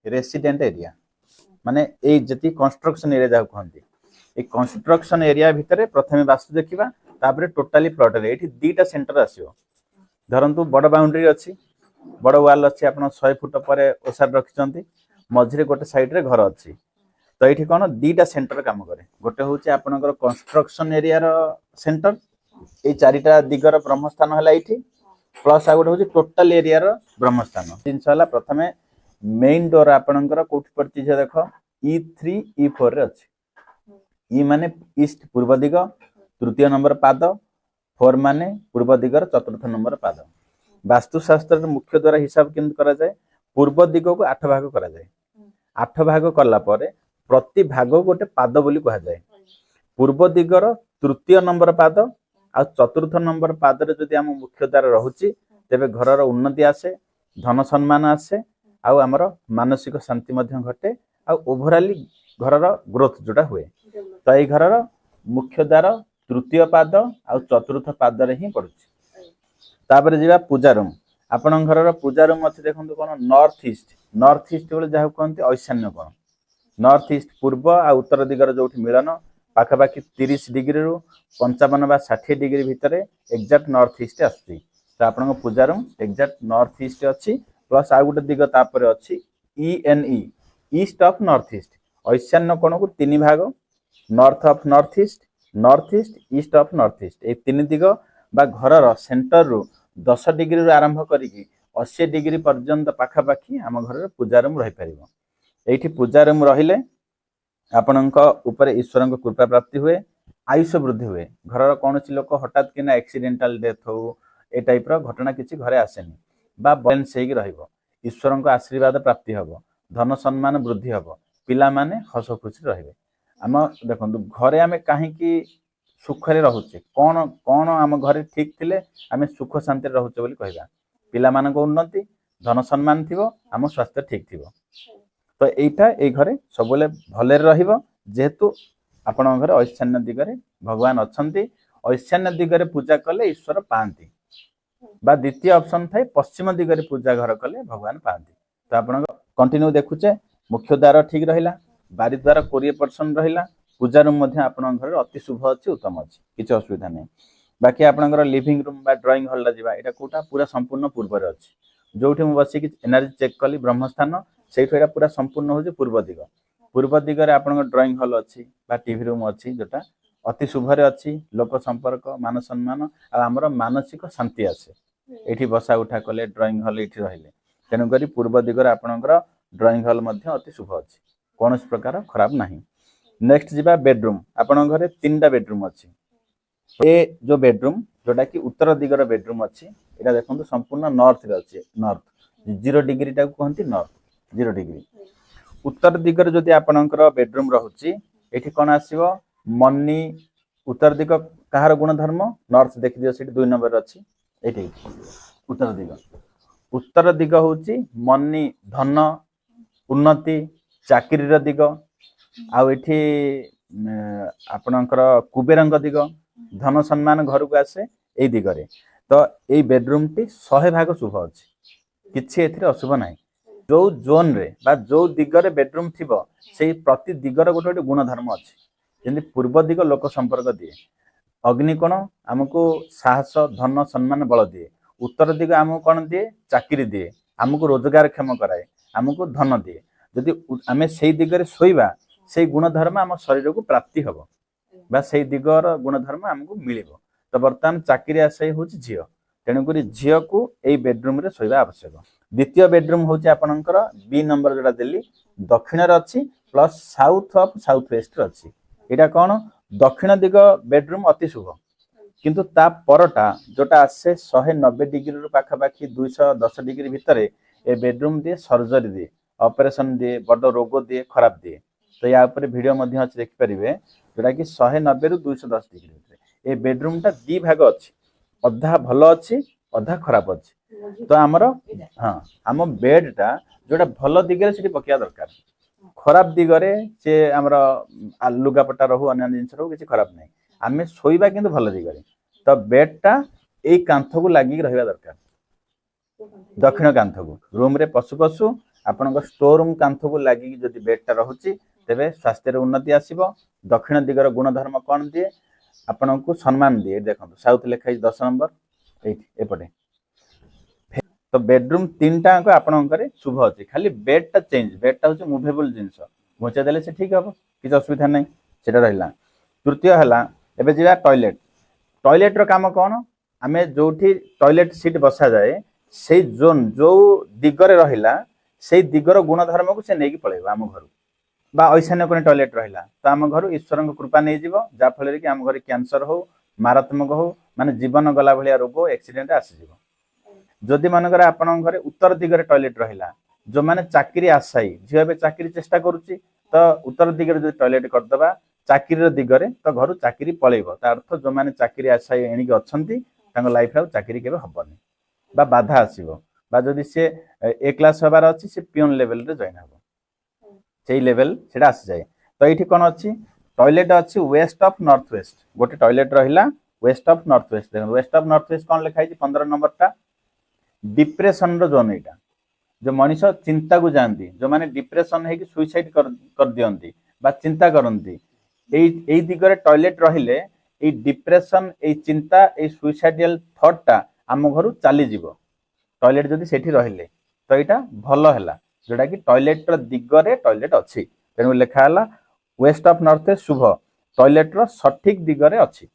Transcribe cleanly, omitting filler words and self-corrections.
Resident area माने ए जति construction area जा कहंती ए कंस्ट्रक्शन एरिया भितरे प्रथमे वास्तु देखिबा तापरे टोटली प्लॉट रे एठी दीटा सेंटर आसीयो धरंतु बड़ बाउंड्री अछि बड़ वाल अछि आपण 100 फुट परे ओसार रखिचंती मझिरे गोटे साइड रे घर अछि तो एठी कोन दीटा सेंटर काम करे गोटे होची आपनकर कंस्ट्रक्शन एरिया रो सेंटर ए चारिटा दिगर ब्रह्मस्थान हला एठी प्लस आ गोटे होची टोटल एरिया रो ब्रह्मस्थान जिनस हला प्रथमे मेन डोर आपनकर कोठी पड़ती जे देखो E3 E4 रे अछि ई माने ईस्ट पूर्व दिग तृतीय नंबर पाद 4 माने पूर्व दिगर चतुर्थ नंबर पाद वास्तु शास्त्र मुख्य द्वारा हिसाब केंद्र करा जाए पूर्व दिग को 8 भाग करा जाए 8 भाग करला परे प्रति भाग गोटे पाद बोली कहा जाए पूर्व दिगर तृतीय नंबर पाद आ चतुर्थ नंबर पाद रे जदि हम मुख्य द्वार रहुची तेबे घरर उन्नति आसे धन सम्मान आसे आ हमर मानसिक शांति मध्य घटे आ ओवरऑली घरर ग्रोथ जोटा हुए तो ए घरर मुख्य द्वार तृतीय पाद आ चतुर्थ पाद रे ही पड़ुची तापर जिबा पूजा रूम आपण घरर पूजा रूम अछि देखंतु कोन नॉर्थ ईस्ट बोले जाह कहंती ईशान्य कोण नॉर्थ ईस्ट पूर्व आ उत्तर दिगर जोठी मिलन पाखापाखि 30 डिग्री रु 55 बा 60 डिग्री भितरे एक्जाक्ट नॉर्थ ईस्ट आसी तो आपण puja room exact north east अछि प्लस आ गुटे दिग तापर अछि ENE east of north east ईशान्य कोण को तीन भाग north of north east east of north east ए तीन दिग बा घरर सेंटर रु 10 डिग्री रु आरंभ करिकि 80 डिग्री पर्यंत पाखापाखि आम घर पूजा रूम रही परिबो एठी पूजा रूम रहिले आपनक ऊपर ईश्वर कृपा प्राप्ति हुए आयुष वृद्धि हुए घरर कोनोसी लोक हठात किना एक्सीडेंटल डेथ हो ए टाइप रो घटना किछि घरे आसेनी बा बैलेंस हेगी रहिबो ईश्वर आशीर्वाद प्राप्ति हबो धन सम्मान वृद्धि हबो पिला माने हस खुशी रहिबे आम देखंतु घरे आमे काहे कि सुख रे रहउचे कोन कोन आम घरे ठीक थिले आमे सुख शांति रहउचे बोली कहबा पिला मानक उन्नति धन सम्मान थिबो आम स्वास्थ्य ठीक थिबो तो एटा ए घरे सबले भले रहिबो जेहेतु आपण घरे ईशान्य दिगरे भगवान अछंती ईशान्य दिगरे पूजा कले ईश्वर पांती बा द्वितीय ऑप्शन थाई पश्चिम दिगरे पूजा घर कले भगवान पांती तो आपण कंटिन्यू देखुचे मुख्य द्वार ठीक रहिला बारी द्वार 20% रहिला पूजा रूम मध्ये आपण घर अति शुभ अछि उत्तम अछि किछ असुविधा नै बाकी आपण घर लिविंग रूम बा ड्राइंग हॉल ला जिबा एटा कोटा पूरा संपूर्ण पूर्व रे अछि जोठी मु बसी कि एनर्जी चेक कली ब्रह्मस्थान सेठो एटा पूरा संपूर्ण होजे पूर्व दिगरे आपण ड्राइंग हॉल अछि बा टीवी रूम अछि जोटा अति शुभ रे अछि लोक संपर्क मान सम्मान आ हमर मानसिक शांति आसे एठी बसा उठा कले ड्राइंग हॉल एठी रहिले तेनु करी पूर्व दिगरे आपणकर ड्राइंग हॉल मध्ये अति शुभ अछि कोनस प्रकार खराब नाही नेक्स्ट जिबा बेडरूम आपण घरे तीनटा बेडरूम अछि ए जो बेडरूम जोटा कि उत्तर दिगर बेडरूम अछि एटा देखंतु संपूर्ण नॉर्थ रे अछि नॉर्थ 0 डिग्री टा कहंती नॉर्थ 0 डिग्री उत्तर दिगर जदि आपणकर बेडरूम रहुची एठी कोन आसीबो मनी उत्तर दिग कहार गुण धर्म नॉर्थ देखि दियो सेठी 2 नंबर अछि एठी उत्तर दिग होची मनी धन उन्नति चाकरी र दिग आ एठी आपणकर कुबेरंग दिग धन सम्मान घर को आसे ए दिगरे तो ए बेडरूम टी 100 भाग शुभ अछि किछि एथिरे अशुभ नाही जो जोन रे बा जो दिगरे बेडरूम थिबो सेही प्रति दिगर गोटे गोटे गुण धर्म अछि जेंति पूर्व दिग लोक संपर्क दिए अग्नि कोण हमको साहस धन सम्मान बल दिए उत्तर दिग हमको कोण दिए चाकरी दिए हमको रोजगार क्षम कराए हमको धन दिए जदि आमे सेही दिगरे सोइबा सेही गुण धर्म हम शरीर को प्राप्ति हबो बा सेही दिगर गुण धर्म हमको मिलिबो तो वर्तमान चाकरी आसे होची झियो तेनु करी झियो को ए बेडरूम रे सोइबा आवश्यक द्वितीय बेडरूम होची आपनकर बी नंबर जोटा देली दक्षिण रे अछि plus south of south west रे अछि एटा कोन दक्षिण दिग बेडरूम अति शुभ किंतु ता परटा जोटा आसे 190 डिग्री रु पाखा पाखी 210 डिग्री भितरे ए बेडरूम दे सर्जरी दे ऑपरेशन दे बड रोग दे खराब दे तो या ऊपर वीडियो मध्ये अछि देखि परिबे जोटा कि 190 रु 210 डिग्री भितरे ए बेडरूम ता दी भाग अछि अधा भलो अछि अधा खराब अछि तो हमर हां हम बेड टा जोटा भलो दिगरे सिटी पकिया दरकार खराब दिगरे से हमर लुगा पटा रहू अन्य जिंस रहू किछि खराब नै आमे सोइबा किंतु भलो दिगरे तो बेड टा ए कांथ को लागि रहबा दरकार दक्षिण कांथ को रूम रे पशु पशु ଆପଣଙ୍କ ଷ୍ଟୋର ରୁମ୍ କାନ୍ଥକୁ ଲାଗିକି ଯଦି ବେଡ୍ଟା ରହୁଛି ତେବେ ସ୍ୱାସ୍ଥ୍ୟରେ ଉନ୍ନତି ଆସିବ। ଦକ୍ଷିଣ ଦିଗର ଗୁଣଧର୍ମ କ'ଣ ଦିଏ? ଆପଣଙ୍କୁ ସମ୍ମାନ ଦିଏ। ଦେଖନ୍ତୁ ସାଉଥ ଲେଖା ହେଇଛି 10 ନମ୍ବର ଏଇଠି ଏପଟେ। ତ ବେଡରୁମ୍ ତିନିଟା ଯାକ ଆପଣଙ୍କ ଘରେ ଶୁଭ ଅଛି, ଖାଲି ବେଡ୍ଟା ଚେଞ୍ଜ। ବେଡ୍ଟା ହଉଛି ମୁଭେବୁଲ ଜିନିଷ, ଘୁଞ୍ଚେଇ ଦେଲେ ସେ ଠିକ ହବ, କିଛି ଅସୁବିଧା ନାହିଁ, ସେଟା ରହିଲା। ତୃତୀୟ ହେଲା ଏବେ ଯିବା ଟଏଲେଟ୍। ଟଏଲେଟ୍ର କାମ କ'ଣ? ଆମେ ଯୋଉଠି ଟଏଲେଟ୍ ସିଟ୍ ବସାଯାଏ ସେଇ ଜୋନ୍ ଯୋଉ ଦିଗରେ ରହିଲା ସେଇ ଦିଗର ଗୁଣଧର୍ମକୁ ସେ ନେଇକି ପଳେଇବ ଆମ ଘରୁ। বা ଐଶାନ୍ୟ କୋଣେ ଟଏଲେଟ୍ ରହିଲା ତ ଆମ ଘରୁ ଈଶ୍ୱରଙ୍କ କୃପା ନେଇଯିବ, ଯାହାଫଳରେ କି ଆମ ଘରେ କ୍ୟାନ୍ସର ହଉ, ମାରାତ୍ମକ ହଉ, ମାନେ ଜୀବନ ଗଲା ଭଳିଆ ରୋଗ ଆକ୍ସିଡେଣ୍ଟ ଆସିଯିବ। ଯଦି ମନେକର ଆପଣଙ୍କ ଘରେ ଉତ୍ତର ଦିଗରେ ଟଏଲେଟ୍ ରହିଲା, ଯୋଉମାନେ ଚାକିରି ଆଶାୟୀ, ଝିଅ ଏବେ ଚାକିରି ଚେଷ୍ଟା କରୁଛି ତ ଉତ୍ତର ଦିଗରେ ଯଦି ଟଏଲେଟ୍ କରିଦେବା ଚାକିରିର ଦିଗରେ, ତ ଘରୁ ଚାକିରି ପଳେଇବ। ତା ଅର୍ଥ ଯୋଉମାନେ ଚାକିରି ଆଶାୟୀ ଏଣିକି ଅଛନ୍ତି ତାଙ୍କ ଲାଇଫରେ ଆଉ ଚାକିରି କେବେ ହବନି বা ବାଧା ଆସିବ। বা ଯଦି ସେ ଏ କ୍ଲାସ୍ ହେବାର ଅଛି ସେ ପିଅନ ଲେଭେଲରେ ଜଏନ୍ ହେବ, ସେଇ ଲେଭେଲ ସେଟା ଆସିଯାଏ। ତ ଏଇଠି କ'ଣ ଅଛି? ଟଏଲେଟ୍ ଅଛି ୱେଷ୍ଟ ଅଫ୍ ନର୍ଥ ୱେଷ୍ଟ, ଗୋଟେ ଟଏଲେଟ୍ ରହିଲା ୱେଷ୍ଟ ଅଫ୍ ନର୍ଥ ୱେଷ୍ଟ। ଦେଖନ୍ତୁ ୱେଷ୍ଟ ଅଫ୍ ନର୍ଥ ୱେଷ୍ଟ କ'ଣ ଲେଖା ହେଇଛି 15 ନମ୍ବରଟା? ଡିପ୍ରେସନର ଜୋନ୍ ଏଇଟା। ଯୋଉ ମଣିଷ ଚିନ୍ତାକୁ ଯାଆନ୍ତି, ଯୋଉମାନେ ଡିପ୍ରେସନ ହେଇକି ସୁଇସାଇଡ୍ କରିଦିଅନ୍ତି ବା ଚିନ୍ତା କରନ୍ତି, ଏଇ ଦିଗରେ ଟଏଲେଟ୍ ରହିଲେ ଏଇ ଡିପ୍ରେସନ, ଏଇ ଚିନ୍ତା, ଏଇ ସୁଇସାଇଡିଆଲ ଥଟ୍ଟା ଆମ ଘରୁ ଚାଲିଯିବ ଟଏଲେଟ୍ ଯଦି ସେଠି ରହିଲେ। ତ ଏଇଟା ଭଲ ହେଲା, ଯୋଉଟା କି ଟଏଲେଟ୍ର ଦିଗରେ ଟଏଲେଟ୍ ଅଛି, ତେଣୁ ଲେଖା ହେଲା ୱେଷ୍ଟ ଅଫ୍ ନର୍ଥ ୱେଷ୍ଟ ଶୁଭ, ଟଏଲେଟ୍ର ସଠିକ ଦିଗରେ ଅଛି।